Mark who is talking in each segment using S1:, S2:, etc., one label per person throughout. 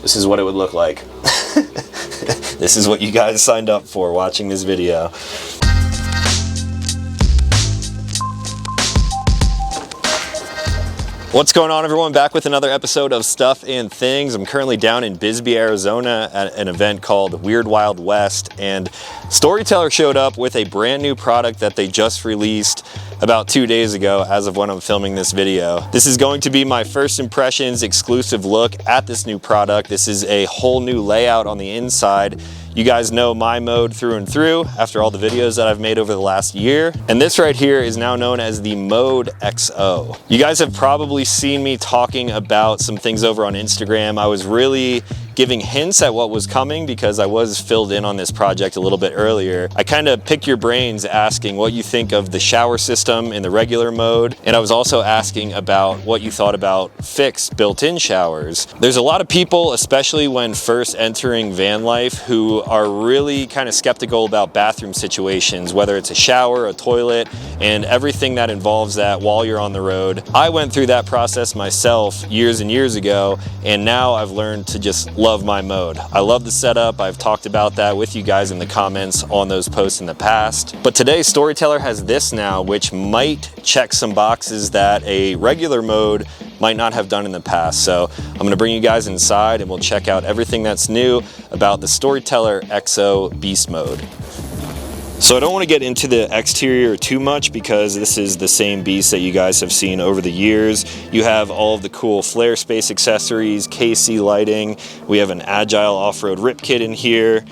S1: this is what it would look like. This is what you guys signed up for watching this video. What's going on, everyone? Back with another episode of Stuff and Things. I'm currently down in Bisbee, Arizona at an event called Weird Wild West, and Storyteller showed up with a brand new product that they just released about 2 days ago as of when I'm filming this video. This is going to be my first impressions exclusive look at this new product. This is a whole new layout on the inside. You guys know my mode through and through after all the videos that I've made over the last year. And this right here is now known as the Mode XO. You guys have probably seen me talking about some things over on Instagram. I was really giving hints at what was coming because I was filled in on this project a little bit earlier. I kind of picked your brains asking what you think of the shower system in the regular mode, and I was also asking about what you thought about fixed built-in showers. There's a lot of people, especially when first entering van life, who are really kind of skeptical about bathroom situations, whether it's a shower, a toilet, and everything that involves that while you're on the road. I went through that process myself years and years ago, and now I've learned to just love my mode. I love the setup. I've talked about that with you guys in the comments on those posts in the past. But today, Storyteller has this now, which might check some boxes that a regular mode might not have done in the past. So I'm gonna bring you guys inside and we'll check out everything that's new about the Storyteller XO Beast Mode. So I don't want to get into the exterior too much because this is the same beast that you guys have seen over the years. You have all of the cool flare space accessories, KC lighting. We have an agile off-road rip kit in here,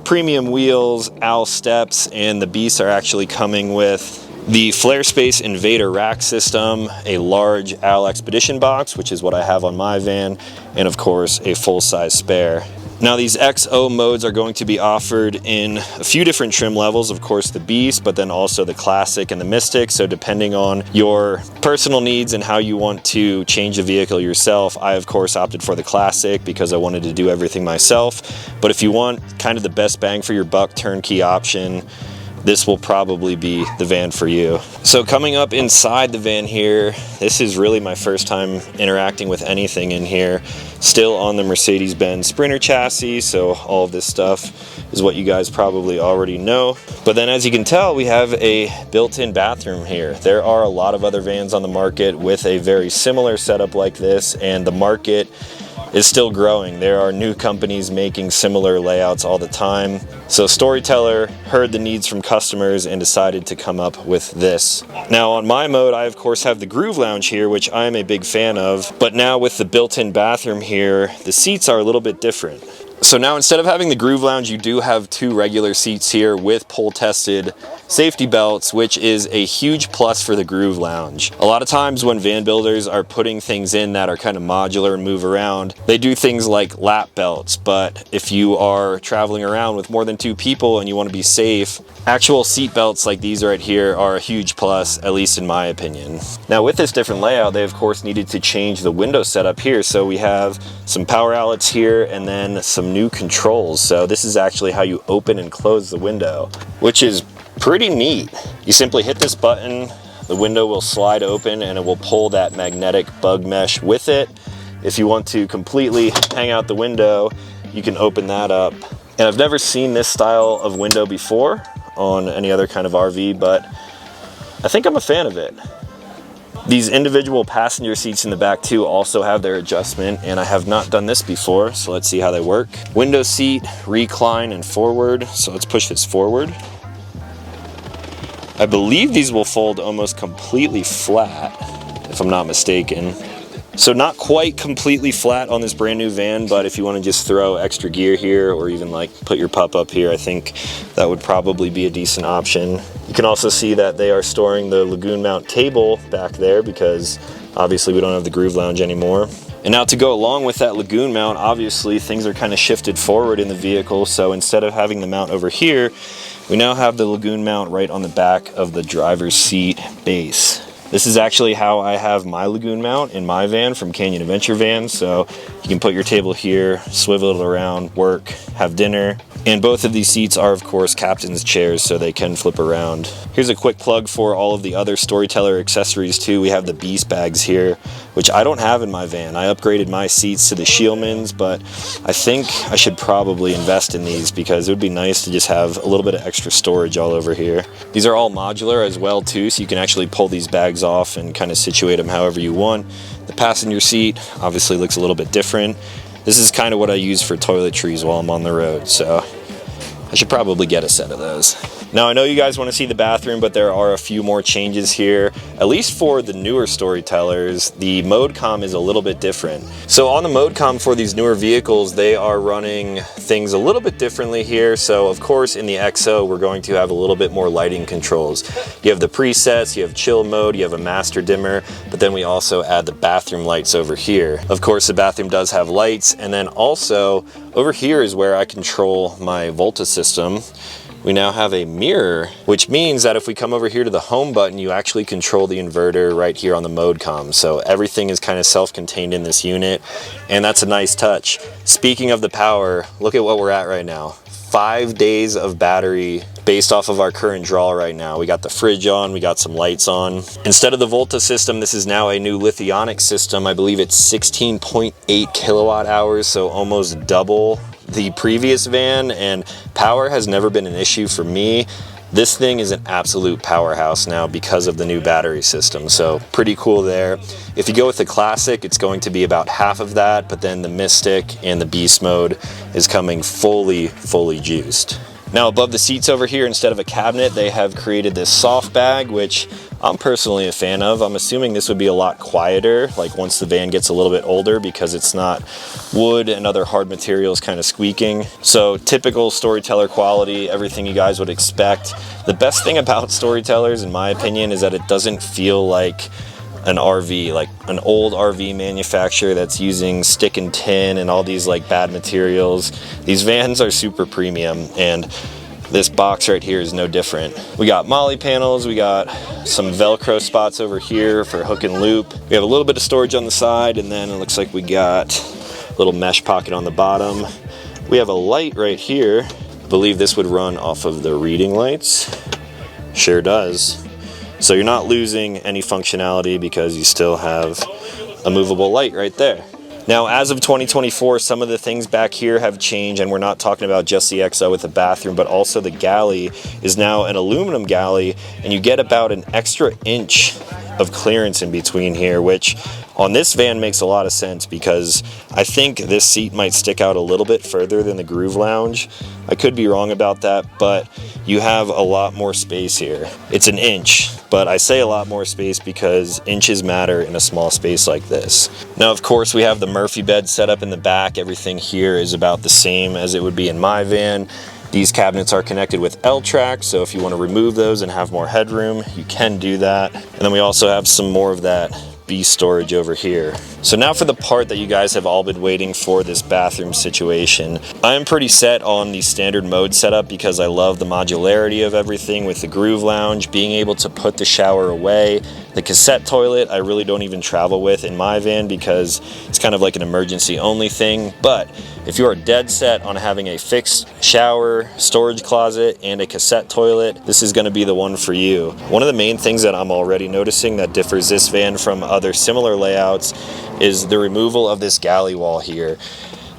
S1: premium wheels, owl steps, and the beasts are actually coming with the Flare Space Invader rack system, a large Owl Expedition box, which is what I have on my van, and of course a full-size spare. Now these XO modes are going to be offered in a few different trim levels, of course the Beast, but then also the Classic and the Mystic. So depending on your personal needs and how you want to change the vehicle yourself, I of course opted for the Classic because I wanted to do everything myself. But if you want kind of the best bang for your buck turnkey option, this will probably be the van for you. So coming up inside the van here, this is really my first time interacting with anything in here. Still on the Mercedes-Benz Sprinter chassis, so all of this stuff is what you guys probably already know. But then as you can tell, we have a built-in bathroom here. There are a lot of other vans on the market with a very similar setup like this, and the market is still growing. There are new companies making similar layouts all the time. So Storyteller heard the needs from customers and decided to come up with this. Now on my mode, I of course have the Groove Lounge here, which I'm a big fan of, but now with the built-in bathroom here, the seats are a little bit different. So now instead of having the Groove Lounge, you do have two regular seats here with pull-tested safety belts, which is a huge plus for the Groove Lounge. A lot of times when van builders are putting things in that are kind of modular and move around, they do things like lap belts. But if you are traveling around with more than two people and you want to be safe, actual seat belts like these right here are a huge plus, at least in my opinion. Now with this different layout, they of course needed to change the window setup here. So we have some power outlets here and then some new controls. So this is actually how you open and close the window, which is pretty neat. You simply hit this button, the window will slide open and it will pull that magnetic bug mesh with it. If you want to completely hang out the window, you can open that up. And I've never seen this style of window before on any other kind of RV, but I think I'm a fan of it. These individual passenger seats in the back too also have their adjustment, and I have not done this before, so let's see how they work. Window seat, recline, and forward. So let's push this forward. I believe these will fold almost completely flat, if I'm not mistaken. So not quite completely flat on this brand new van, but if you want to just throw extra gear here or even like put your pup up here, I think that would probably be a decent option. You can also see that they are storing the Lagoon mount table back there because obviously we don't have the Groove Lounge anymore. And now to go along with that Lagoon mount, obviously things are kind of shifted forward in the vehicle. So instead of having the mount over here, we now have the Lagoon mount right on the back of the driver's seat base. This is actually how I have my Lagoon mount in my van from Canyon Adventure Van. So you can put your table here, swivel it around, work, have dinner. And both of these seats are of course captain's chairs, so they can flip around. Here's a quick plug for all of the other Storyteller accessories too. We have the Beast bags here, which I don't have in my van. I upgraded my seats to the Scheelmans, but I think I should probably invest in these because it would be nice to just have a little bit of extra storage all over here. These are all modular as well too, so you can actually pull these bags off and kind of situate them however you want. The passenger seat obviously looks a little bit different. This is kind of what I use for toiletries while I'm on the road, so I should probably get a set of those. Now, I know you guys want to see the bathroom, but there are a few more changes here. At least for the newer Storytellers, the mode comm is a little bit different. So on the mode comm for these newer vehicles, they are running things a little bit differently here. So of course, in the XO, we're going to have a little bit more lighting controls. You have the presets, you have chill mode, you have a master dimmer, but then we also add the bathroom lights over here. Of course, the bathroom does have lights, and then also over here is where I control my Volta system. We now have a mirror, which means that if we come over here to the home button, you actually control the inverter right here on the mode comm. So everything is kind of self-contained in this unit, and that's a nice touch. Speaking of the power, look at what we're at right now. 5 days of battery based off of our current draw right now. We got the fridge on, we got some lights on. Instead of the Volta system, this is now a new lithionic system. I believe it's 16.8 kilowatt hours, so almost double the previous van, and power has never been an issue for me. This thing is an absolute powerhouse now because of the new battery system, so pretty cool there. If you go with the Classic, it's going to be about half of that, but then the Mystic and the Beast mode is coming fully juiced. Now above the seats over here, instead of a cabinet, they have created this soft bag, which I'm personally a fan of. I'm assuming this would be a lot quieter, like once the van gets a little bit older, because it's not wood and other hard materials kind of squeaking. So typical Storyteller quality, everything you guys would expect. The best thing about Storytellers, in my opinion, is that it doesn't feel like an RV, like an old RV manufacturer that's using stick and tin and all these like bad materials. These vans are super premium, and this box right here is no different. We got molly panels, we got some Velcro spots over here for hook and loop. We have a little bit of storage on the side, and then it looks like we got a little mesh pocket on the bottom. We have a light right here. I believe this would run off of the reading lights. Sure does. So you're not losing any functionality because you still have a movable light right there. Now, as of 2024, some of the things back here have changed, and we're not talking about just the XO with the bathroom, but also the galley is now an aluminum galley, and you get about an extra inch of clearance in between here, which on this van makes a lot of sense because I think this seat might stick out a little bit further than the Groove Lounge. I could be wrong about that, but you have a lot more space here. It's an inch, but I say a lot more space because inches matter in a small space like this. Now, of course, we have the Murphy bed set up in the back. Everything here is about the same as it would be in my van. These cabinets are connected with L-Track, so if you want to remove those and have more headroom, you can do that. And then we also have some more of that B storage over here. So now for the part that you guys have all been waiting for, this bathroom situation. I'm pretty set on the standard mode setup because I love the modularity of everything with the Groove Lounge, being able to put the shower away. The cassette toilet I really don't even travel with in my van because it's kind of like an emergency only thing. But if you are dead set on having a fixed shower, storage closet, and a cassette toilet, this is going to be the one for you. One of the main things that I'm already noticing that differs this van from other similar layouts is the removal of this galley wall here.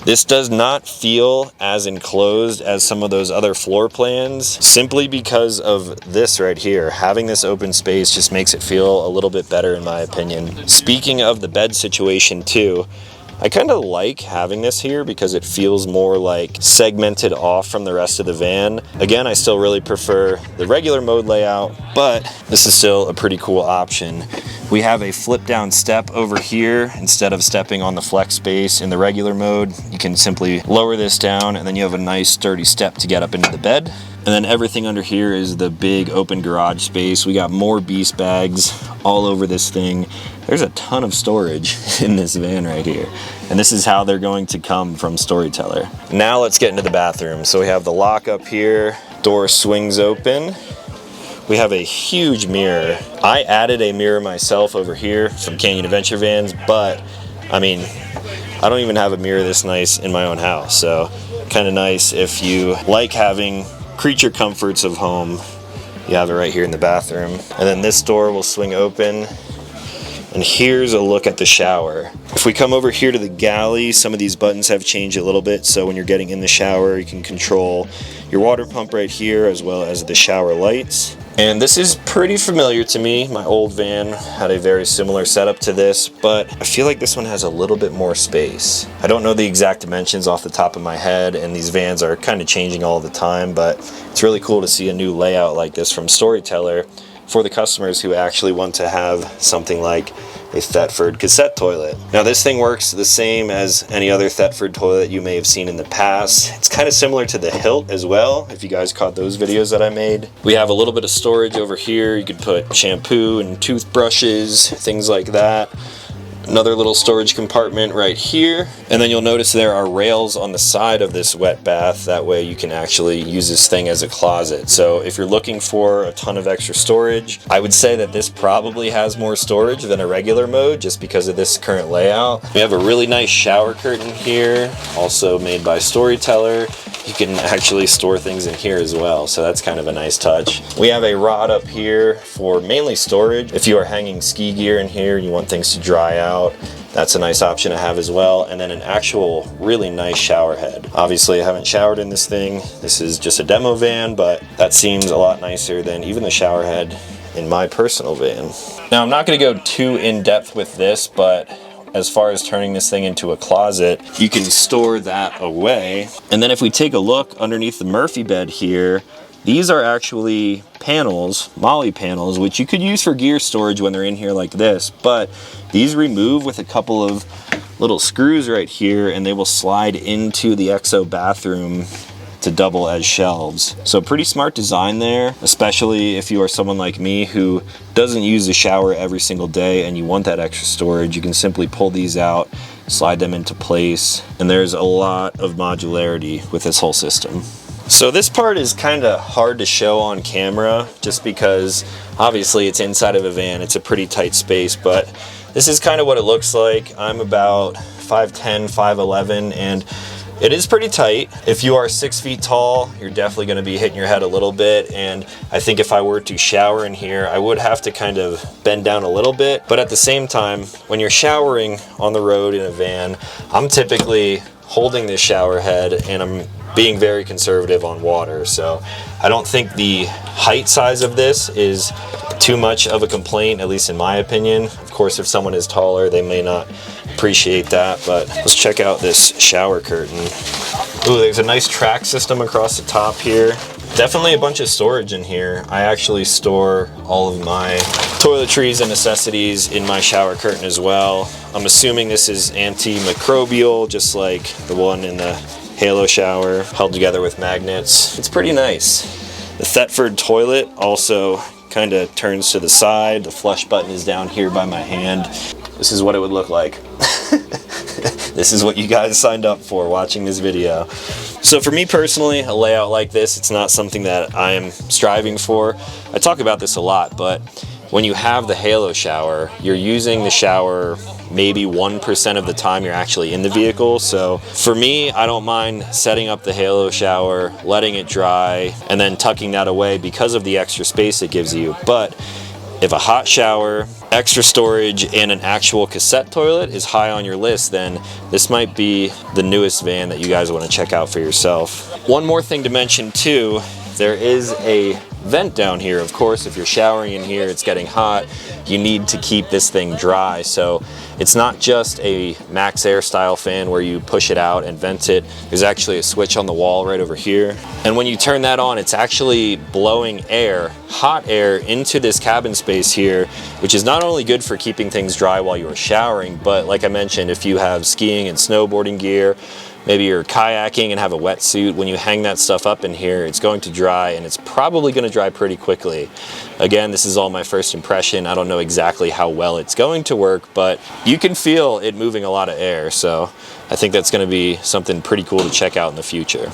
S1: This does not feel as enclosed as some of those other floor plans simply because of this right here. Having this open space just makes it feel a little bit better in my opinion. Speaking of the bed situation too, I kind of like having this here because it feels more like segmented off from the rest of the van. Again, I still really prefer the regular mode layout, but this is still a pretty cool option. We have a flip down step over here. Instead of stepping on the flex space in the regular mode, you can simply lower this down and then you have a nice sturdy step to get up into the bed. And then everything under here is the big open garage space. We got more beast bags all over this thing. There's a ton of storage in this van right here. And this is how they're going to come from Storyteller. Now let's get into the bathroom. So we have the lock up here, door swings open. We have a huge mirror. I added a mirror myself over here from Canyon Adventure Vans, but I mean, I don't even have a mirror this nice in my own house. So kind of nice if you like having creature comforts of home. You have it right here in the bathroom. And then this door will swing open And here's a look at the shower. If we come over here to the galley, some of these buttons have changed a little bit, so when you're getting in the shower, you can control your water pump right here as well as the shower lights. And this is pretty familiar to me. My old van had a very similar setup to this, but I feel like this one has a little bit more space. I don't know the exact dimensions off the top of my head, and these vans are kind of changing all the time, but it's really cool to see a new layout like this from Storyteller for the customers who actually want to have something like a Thetford cassette toilet. Now this thing works the same as any other Thetford toilet you may have seen in the past. It's kind of similar to the Hilt as well, if you guys caught those videos that I made. We have a little bit of storage over here. You could put shampoo and toothbrushes, things like that. Another little storage compartment right here. And then you'll notice there are rails on the side of this wet bath. That way you can actually use this thing as a closet. So if you're looking for a ton of extra storage, I would say that this probably has more storage than a regular mode just because of this current layout. We have a really nice shower curtain here, also made by Storyteller. You can actually store things in here as well, so that's kind of a nice touch. We have a rod up here for mainly storage. If you are hanging ski gear in here and you want things to dry out, that's a nice option to have as well. And then an actual really nice shower head. Obviously I haven't showered in this thing. This is just a demo van, but that seems a lot nicer than even the shower head in my personal van. Now I'm not gonna go too in depth with this, but as far as turning this thing into a closet, you can store that away. And then if we take a look underneath the Murphy bed here, these are actually panels, Molly panels, which you could use for gear storage when they're in here like this, but these remove with a couple of little screws right here and they will slide into the XO bathroom to double as shelves. So pretty smart design there, especially if you are someone like me who doesn't use the shower every single day and you want that extra storage. You can simply pull these out, slide them into place, and there's a lot of modularity with this whole system. So this part is kind of hard to show on camera just because obviously it's inside of a van, it's a pretty tight space, but this is kind of what it looks like. I'm about 5'10", 5'11", and it is pretty tight. If you are 6 feet tall, you're definitely going to be hitting your head a little bit, and I think if I were to shower in here, I would have to kind of bend down a little bit. But at the same time, when you're showering on the road in a van, I'm typically holding this shower head and I'm being very conservative on water. So I don't think the height size of this is too much of a complaint, at least in my opinion. Of course, if someone is taller, they may not appreciate that, but let's check out this shower curtain. Ooh, there's a nice track system across the top here. Definitely a bunch of storage in here. I actually store all of my toiletries and necessities in my shower curtain as well. I'm assuming this is antimicrobial, just like the one in the Halo shower, held together with magnets. It's pretty nice. The Thetford toilet also kind of turns to the side. The flush button is down here by my hand. This is what it would look like. This is what you guys signed up for watching this video. So for me personally, a layout like this, it's not something that I am striving for. I talk about this a lot, but when you have the Halo shower, you're using the shower maybe 1% of the time you're actually in the vehicle. So for me, I don't mind setting up the Halo shower, letting it dry, and then tucking that away because of the extra space it gives you. But if a hot shower, extra storage, and an actual cassette toilet is high on your list, then this might be the newest van that you guys want to check out for yourself. One more thing to mention too, there is a vent down here. Of course, if you're showering in here, it's getting hot, you need to keep this thing dry. So it's not just a max air style fan where you push it out and vent it. There's actually a switch on the wall right over here. And when you turn that on, it's actually blowing air, hot air, into this cabin space here, which is not only good for keeping things dry while you are showering, but like I mentioned, if you have skiing and snowboarding gear, maybe you're kayaking and have a wetsuit, when you hang that stuff up in here, it's going to dry, and it's probably going to dry pretty quickly. Again, this is all my first impression. I don't know exactly how well it's going to work, but you can feel it moving a lot of air, so I think that's going to be something pretty cool to check out in the future.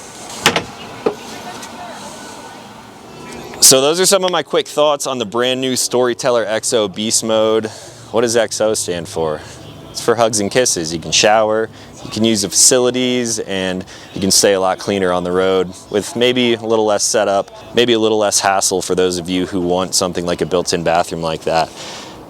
S1: So those are some of my quick thoughts on the brand new Storyteller XO Beast Mode. What does XO stand for? It's for hugs and kisses. You can shower, you can use the facilities, and you can stay a lot cleaner on the road with maybe a little less setup, maybe a little less hassle for those of you who want something like a built-in bathroom like that.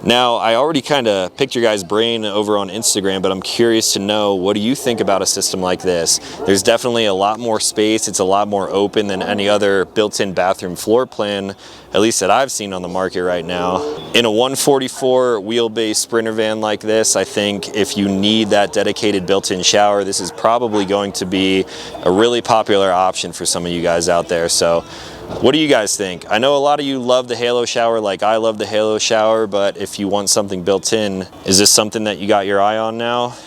S1: Now, I already kind of picked your guys' brain over on Instagram, but I'm curious to know, what do you think about a system like this? There's definitely a lot more space. It's a lot more open than any other built-in bathroom floor plan, at least that I've seen on the market right now. In a 144 wheelbase Sprinter van like this, I think if you need that dedicated built-in shower, this is probably going to be a really popular option for some of you guys out there. So what do you guys think? I know a lot of you love the Halo shower like I love the Halo shower, but if you want something built in, is this something that you got your eye on now?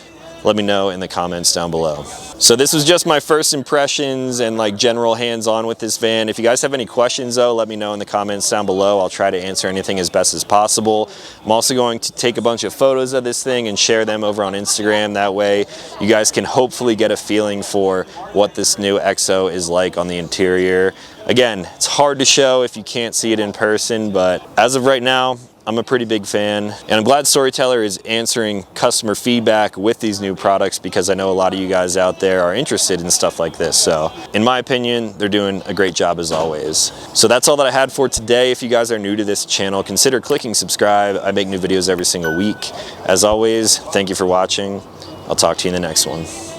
S1: Let me know in the comments down below. So this was just my first impressions and like general hands-on with this van. If you guys have any questions though, let me know in the comments down below. I'll try to answer anything as best as possible. I'm also going to take a bunch of photos of this thing and share them over on Instagram. That way you guys can hopefully get a feeling for what this new EXO is like on the interior. Again, it's hard to show if you can't see it in person, but as of right now, I'm a pretty big fan, and I'm glad Storyteller is answering customer feedback with these new products, because I know a lot of you guys out there are interested in stuff like this. So in my opinion, they're doing a great job as always. So that's all that I had for today. If you guys are new to this channel, consider clicking subscribe. I make new videos every single week. As always, thank you for watching. I'll talk to you in the next one.